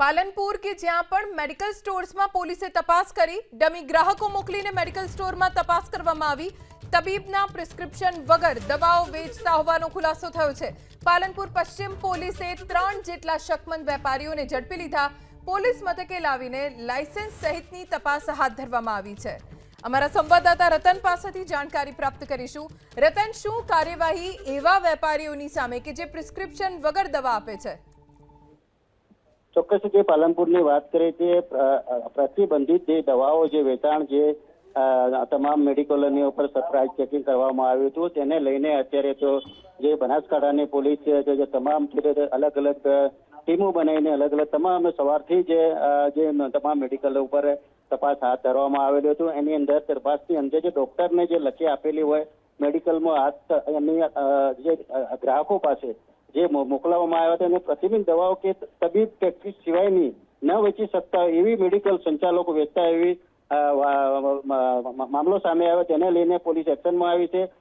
પાલનપુર કે જ્યાં પણ મેડિકલ સ્ટોર્સમાં પોલીસે તપાસ કરી, ડમી ગ્રાહકો મોકલીને મેડિકલ સ્ટોરમાં તપાસ કરવામાં આવી। તબીબના પ્રિસ્ક્રિપ્શન વગર દવાઓ વેચતા હોવાનો ખુલાસો થયો છે। પાલનપુર પશ્ચિમ પોલીસે 3 જેટલા શકમંદ વેપારીઓને ઝડપી લીધા। પોલીસ મથકે લાવીને લાયસન્સ સહિતની તપાસ હાથ ધરવામાં આવી છે। અમારા સંવાદદાતા રતન પાસેથી જાણકારી પ્રાપ્ત કરીશું। રતન, શું કાર્યવાહી એવા વેપારીઓની સામે કે જે પ્રિસ્ક્રિપ્શન વગર દવા આપે છે? ચોક્કસ જે પાલનપુરની વાત કરીએ તે પ્રતિબંધિત જે દવાઓ જે વેચાણ જે તમામ મેડિકલોની ઉપર સરપ્રાઇઝ ચેકિંગ કરવામાં આવ્યું હતું તેને લઈને અત્યારે તો જે બનાસકાંઠાની પોલીસ છે જે તમામ અલગ અલગ ટીમો બનાવીને અલગ અલગ તમામ સવારથી જે તમામ મેડિકલ ઉપર તપાસ હાથ ધરવામાં આવેલું હતું। એની અંદર તપાસની અંદર જે ડોક્ટરને જે લખી આપેલી હોય મેડિકલમાં એમની જે ગ્રાહકો પાસે જે મોકલવામાં આવ્યા હતા અને પ્રતિબંધિત દવાઓ કે તબીબ પ્રેક્ટિસ સિવાયની ન વેચી શકતા એવી મેડિકલ સંચાલકો વેચતા એવી મામલો સામે આવ્યો, તેને લઈને પોલીસ એક્શનમાં આવી છે।